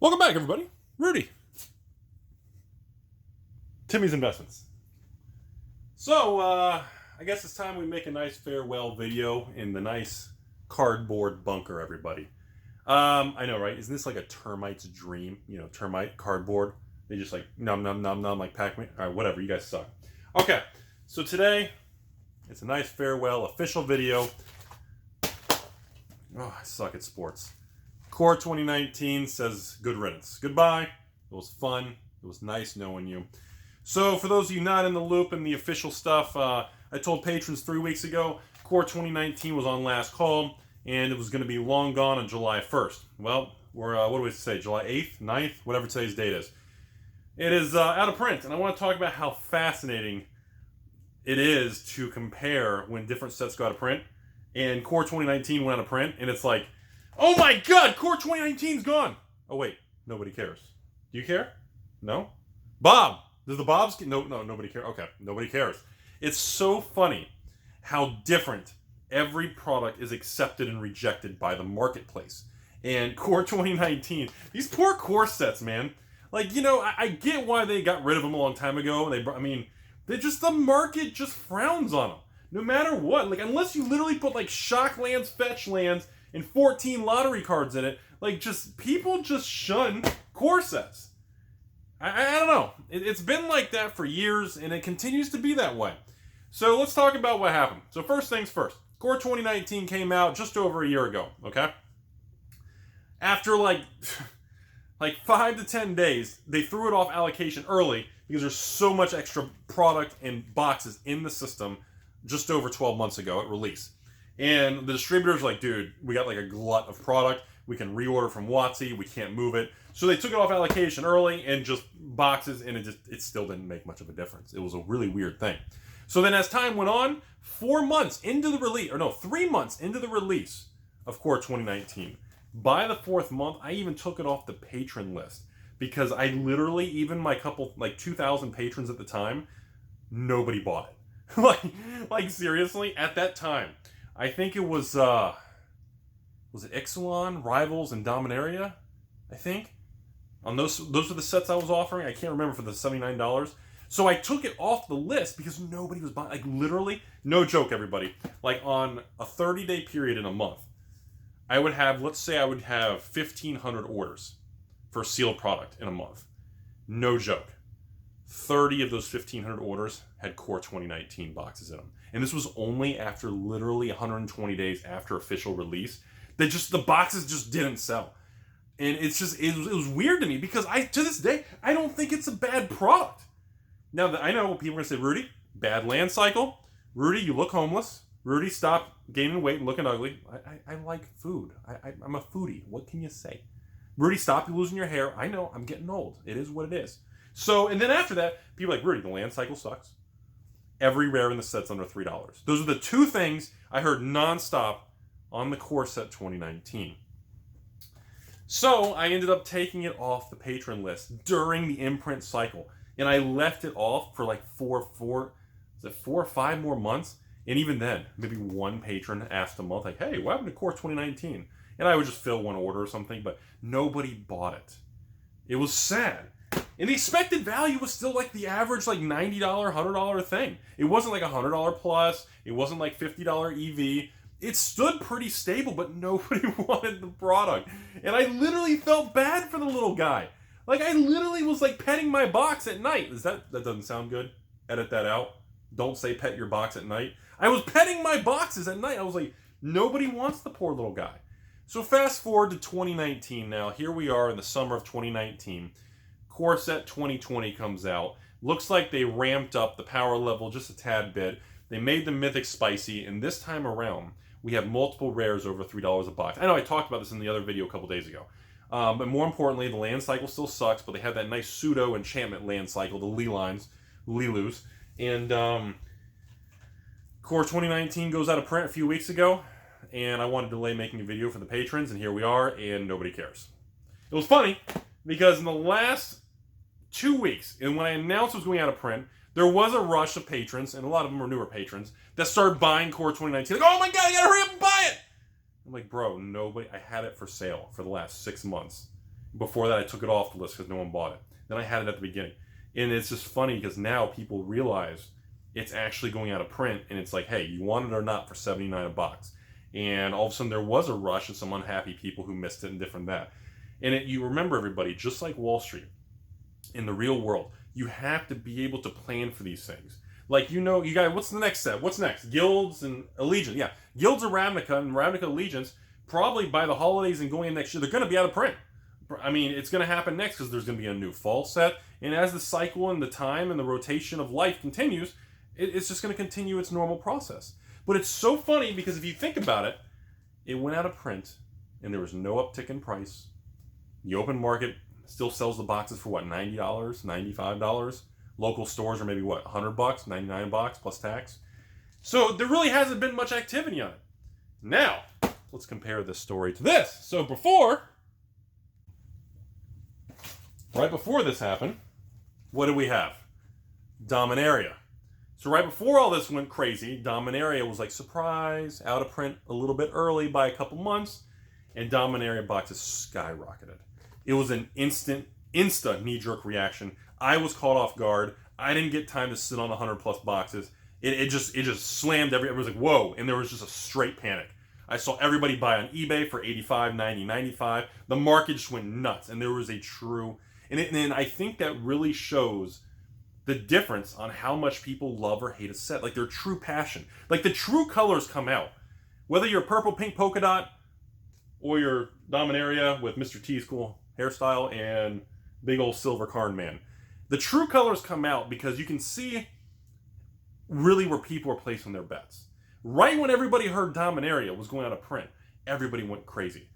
Welcome back, everybody. Rudy. Timmy's Investments. So, I guess it's time we make a nice farewell video in the nice cardboard bunker, everybody. I know, right? Isn't this like a termite's dream? You know, termite, cardboard. They just like nom nom nom nom like Pac-Man. All right, whatever. You guys suck. Okay, so today, it's a nice farewell official video. Oh, I suck at sports. Core 2019 says good riddance. Goodbye. It was fun. It was nice knowing you. So for those of you not in the loop and the official stuff, I told patrons 3 weeks ago, Core 2019 was on last call, and it was going to be long gone on July 1st. Well, we're, what do we say, July 8th, 9th, whatever today's date is. It is out of print, and I want to talk about how fascinating it is to compare when different sets go out of print. And Core 2019 went out of print, and it's like, oh my God, Core 2019's gone. Oh wait, nobody cares. Do you care? No? Bob, does the Bobs get? No, nobody cares. Okay, nobody cares. It's so funny how different every product is accepted and rejected by the marketplace. And Core 2019, these poor core sets, man. Like, you know, I get why they got rid of them a long time ago. They just, the market just frowns on them. No matter what, like, unless you literally put like shock lands, fetch lands, and 14 lottery cards in it, like, just people just shun core sets. I don't know. It's been like that for years, and it continues to be that way. So let's talk about what happened. So first things first. Core 2019 came out just over a year ago, okay? After like 5 to 10 days, they threw it off allocation early because there's so much extra product and boxes in the system just over 12 months ago at release. And the distributor's like, dude, we got like a glut of product. We can reorder from WotC. We can't move it. So they took it off allocation early and just boxes, and it still didn't make much of a difference. It was a really weird thing. So then as time went on, 3 months into the release of Core 2019, by the 4th month, I even took it off the patron list because I literally, even my couple, like 2,000 patrons at the time, nobody bought it. like seriously, at that time, I think it was it Ixalan, Rivals, and Dominaria? I think. On those are the sets I was offering. I can't remember for the $79. So I took it off the list because nobody was buying. Like, literally, no joke, everybody. Like, on a 30-day period in a month, I would have, let's say I would have 1,500 orders for sealed product in a month. No joke. 30 of those 1,500 orders had Core 2019 boxes in them. And this was only after literally 120 days after official release. The boxes just didn't sell. And it's just, it was weird to me because to this day, I don't think it's a bad product. Now, I know people are going to say, Rudy, bad land cycle. Rudy, you look homeless. Rudy, stop gaining weight and looking ugly. I like food. I'm a foodie. What can you say? Rudy, stop losing your hair. I know, I'm getting old. It is what it is. So, and then after that, people are like, Rudy, the land cycle sucks. Every rare in the set's under $3. Those are the two things I heard nonstop on the Core Set 2019. So I ended up taking it off the patron list during the imprint cycle. And I left it off for like four or five more months? And even then, maybe one patron asked a month, like, hey, what happened to Core 2019? And I would just fill one order or something, but nobody bought it. It was sad. And the expected value was still like the average like $90, $100 thing. It wasn't like $100 plus. It wasn't like $50 EV. It stood pretty stable, but nobody wanted the product. And I literally felt bad for the little guy. Like, I literally was like petting my box at night. That doesn't sound good? Edit that out. Don't say pet your box at night. I was petting my boxes at night. I was like, nobody wants the poor little guy. So fast forward to 2019 now. Here we are in the summer of 2019. Core Set 2020 comes out. Looks like they ramped up the power level just a tad bit. They made the Mythic spicy, and this time around, we have multiple rares over $3 a box. I know I talked about this in the other video a couple days ago. But more importantly, the land cycle still sucks, but they have that nice pseudo enchantment land cycle, the Lilus. And Core 2019 goes out of print a few weeks ago, and I wanted to delay making a video for the patrons, and here we are, and nobody cares. It was funny, because in the last 2 weeks, and when I announced it was going out of print, there was a rush of patrons, and a lot of them were newer patrons, that started buying Core 2019. Like, oh my God, I gotta hurry up and buy it! I'm like, bro, nobody, I had it for sale for the last 6 months. Before that, I took it off the list because no one bought it. Then I had it at the beginning. And it's just funny because now people realize it's actually going out of print, and it's like, hey, you want it or not for $79 a box. And all of a sudden there was a rush and some unhappy people who missed it and different that. And you remember, everybody, just like Wall Street, in the real world, you have to be able to plan for these things. Like, you guys, what's the next step? What's next? Guilds and Allegiance. Yeah, Guilds of Ravnica and Ravnica Allegiance, probably by the holidays and going in next year, they're going to be out of print. I mean, it's going to happen next because there's going to be a new fall set. And as the cycle and the time and the rotation of life continues, it's just going to continue its normal process. But it's so funny because if you think about it, it went out of print and there was no uptick in price. The open market still sells the boxes for what, $90, $95? Local stores are maybe what, $100, $99 plus tax. So there really hasn't been much activity on it. Now, let's compare this story to this. So right before this happened, what did we have? Dominaria. So right before all this went crazy, Dominaria was like, surprise, out of print a little bit early by a couple months, and Dominaria boxes skyrocketed. It was an instant knee-jerk reaction. I was caught off guard. I didn't get time to sit on 100 plus boxes. It just slammed everyone was like, whoa, and there was just a straight panic. I saw everybody buy on eBay for $85, $90, $95. The market just went nuts, and there was a true, and I think that really shows the difference on how much people love or hate a set, like their true passion. Like the true colors come out. Whether you're purple, pink, polka dot, or your Dominaria with Mr. T's cool hairstyle and big old silver Karn man. The true colors come out because you can see really where people are placing their bets. Right when everybody heard Dominaria was going out of print, everybody went crazy.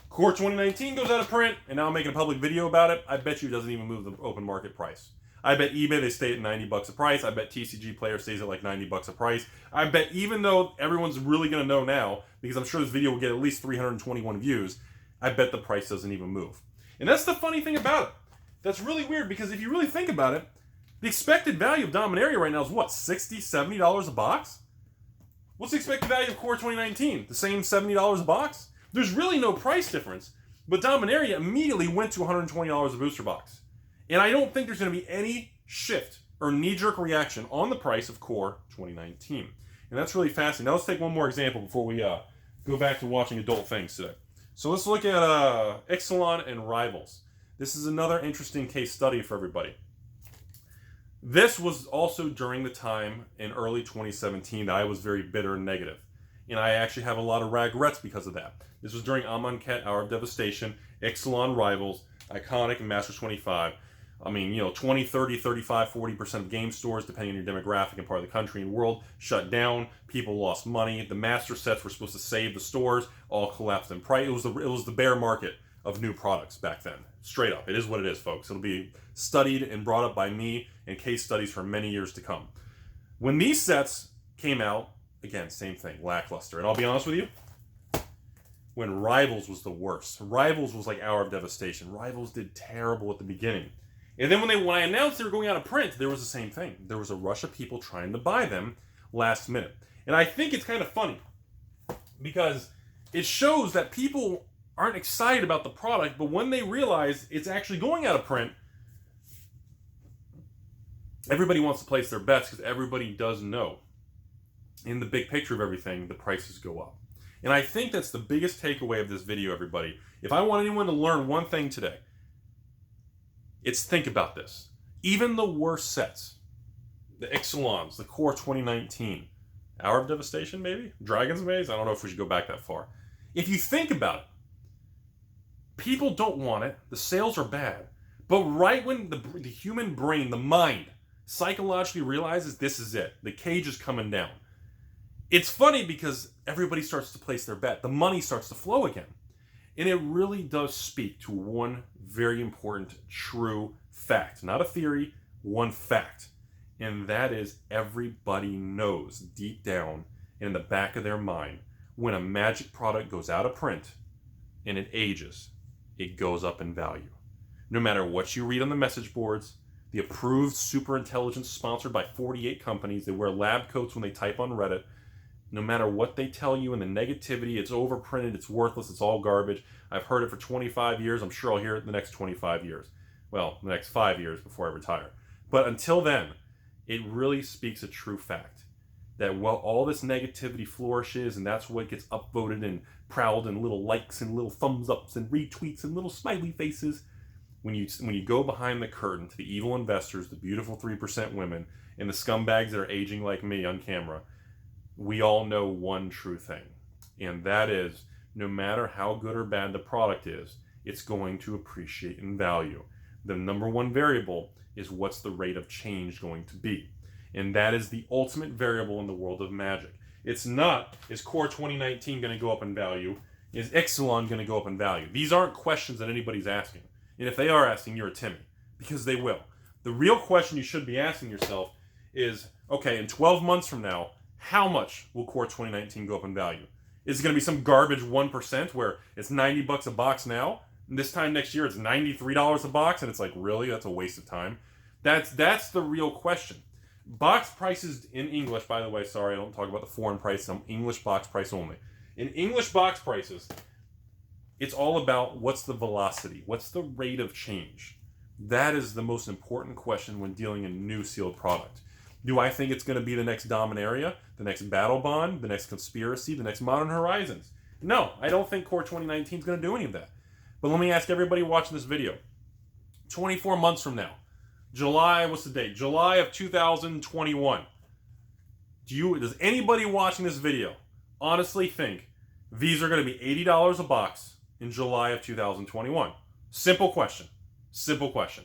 Core 2019 goes out of print, and now I'm making a public video about it. I bet you it doesn't even move the open market price. I bet eBay, they stay at $90 a price. I bet TCG Player stays at like $90 a price. I bet even though everyone's really going to know now, because I'm sure this video will get at least 321 views, I bet the price doesn't even move. And that's the funny thing about it. That's really weird because if you really think about it, the expected value of Dominaria right now is what, $60, $70 a box? What's the expected value of Core 2019? The same $70 a box? There's really no price difference, but Dominaria immediately went to $120 a booster box. And I don't think there's going to be any shift or knee-jerk reaction on the price of Core 2019. And that's really fascinating. Now let's take one more example before we go back to watching adult things today. So let's look at Ixalan and Rivals. This is another interesting case study for everybody. This was also during the time in early 2017 that I was very bitter and negative. And I actually have a lot of regrets because of that. This was during Amonkhet, Hour of Devastation, Ixalan, Rivals, Iconic, and Masters 25. I mean, 20, 30, 35, 40% of game stores, depending on your demographic and part of the country and world, shut down. People lost money. The master sets were supposed to save the stores, all collapsed in price. It was the bear market of new products back then. Straight up. It is what it is, folks. It'll be studied and brought up by me in case studies for many years to come. When these sets came out, again, same thing, lackluster. And I'll be honest with you, when Rivals was the worst. Rivals was like Hour of Devastation. Rivals did terrible at the beginning. And then when I announced they were going out of print, there was the same thing. There was a rush of people trying to buy them last minute. And I think it's kind of funny because it shows that people aren't excited about the product, but when they realize it's actually going out of print, everybody wants to place their bets because everybody does know in the big picture of everything, the prices go up. And I think that's the biggest takeaway of this video, everybody. If I want anyone to learn one thing today, it's think about this. Even the worst sets, the Ixalans, the Core 2019, Hour of Devastation maybe? Dragon's Maze? I don't know if we should go back that far. If you think about it, people don't want it. The sales are bad. But right when the human brain, the mind, psychologically realizes this is it, the cage is coming down, it's funny because everybody starts to place their bet. The money starts to flow again. And it really does speak to one very important, true fact. Not a theory, one fact. And that is everybody knows deep down in the back of their mind, when a magic product goes out of print and it ages, it goes up in value. No matter what you read on the message boards, the approved super intelligence sponsored by 48 companies, they wear lab coats when they type on Reddit, No matter what they tell you and the negativity, it's overprinted, it's worthless, it's all garbage. I've heard it for 25 years. I'm sure I'll hear it the next 25 years. Well, the next 5 years before I retire. But until then, it really speaks a true fact that while all this negativity flourishes and that's what gets upvoted and prowled and little likes and little thumbs ups and retweets and little smiley faces, when you go behind the curtain to the evil investors, the beautiful 3% women, and the scumbags that are aging like me on camera, we all know one true thing. And that is, no matter how good or bad the product is, it's going to appreciate in value. The number one variable is what's the rate of change going to be. And that is the ultimate variable in the world of magic. It's not, is Core 2019 going to go up in value? Is Ixalan going to go up in value? These aren't questions that anybody's asking. And if they are asking, you're a Timmy. Because they will. The real question you should be asking yourself is, okay, in 12 months from now, how much will Core 2019 go up in value? Is it going to be some garbage 1% where it's $90 a box now, and this time next year it's $93 a box, and it's like, really? That's a waste of time. That's the real question. Box prices in English, by the way, sorry, I don't talk about the foreign price, I'm English box price only. In English box prices, it's all about what's the velocity, what's the rate of change. That is the most important question when dealing in new sealed product. Do I think it's going to be the next Dominaria, the next Battle Bond, the next Conspiracy, the next Modern Horizons? No, I don't think Core 2019 is going to do any of that. But let me ask everybody watching this video. 24 months from now, July, what's the date? July of 2021. Does anybody watching this video honestly think these are going to be $80 a box in July of 2021? Simple question. Simple question.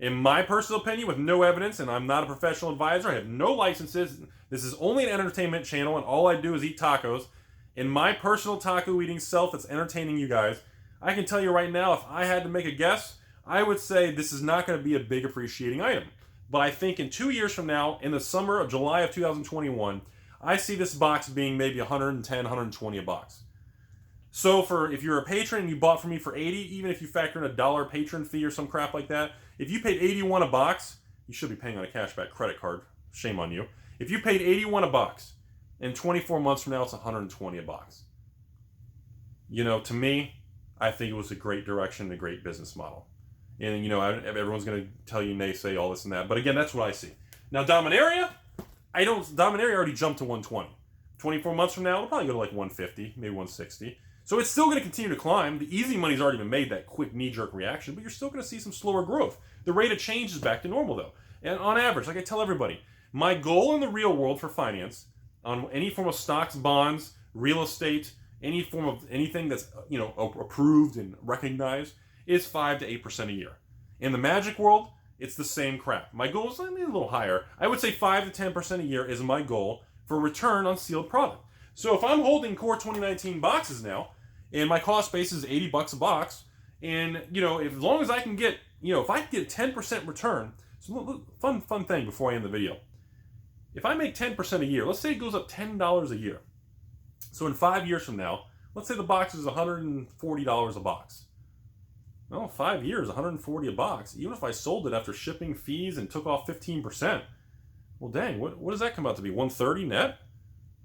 In my personal opinion, with no evidence, and I'm not a professional advisor, I have no licenses, this is only an entertainment channel, and all I do is eat tacos. In my personal taco eating self that's entertaining you guys, I can tell you right now, if I had to make a guess, I would say this is not going to be a big appreciating item. But I think in 2 years from now, in the summer of July of 2021, I see this box being maybe 110, 120 a box. So if you're a patron and you bought from me for 80, even if you factor in $1 patron fee or some crap like that, if you paid 81 a box, you should be paying on a cashback credit card. Shame on you. If you paid 81 a box, in 24 months from now, it's 120 a box. You know, to me, I think it was a great direction, a great business model. And, you know, everyone's going to tell you naysay, all this and that. But again, that's what I see. Now, Dominaria, Dominaria already jumped to 120. 24 months from now, it'll probably go to like 150, maybe 160. So it's still going to continue to climb. The easy money's already been made, that quick knee-jerk reaction, but you're still going to see some slower growth. The rate of change is back to normal, though. And on average, like I tell everybody, my goal in the real world for finance, on any form of stocks, bonds, real estate, any form of anything that's, you know, approved and recognized, is 5 to 8% a year. In the magic world, it's the same crap. My goal is a little higher. I would say 5 to 10% a year is my goal for return on sealed product. So if I'm holding Core 2019 boxes now, and my cost base is $80 a box, and, you know, as long as I can get, you know, if I can get 10% return, so fun thing before I end the video. If I make 10% a year, let's say it goes up $10 a year. So in 5 years from now, let's say the box is $140 a box. Well, 5 years, $140 a box. Even if I sold it after shipping fees and took off 15%, well, dang, what does that come out to be? $130 net?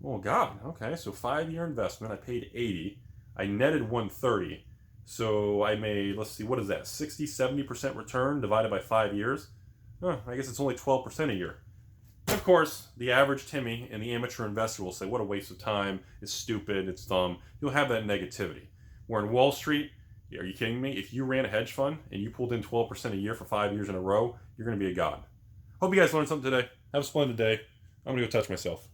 Oh, God. Okay, so 5-year investment. I paid $80. I netted $130. So I made, let's see, what is that? 60, 70% return divided by 5 years? I guess it's only 12% a year. Of course, the average Timmy and the amateur investor will say, what a waste of time. It's stupid. It's dumb. You'll have that negativity. Where in Wall Street, are you kidding me? If you ran a hedge fund and you pulled in 12% a year for 5 years in a row, you're going to be a god. Hope you guys learned something today. Have a splendid day. I'm going to go touch myself.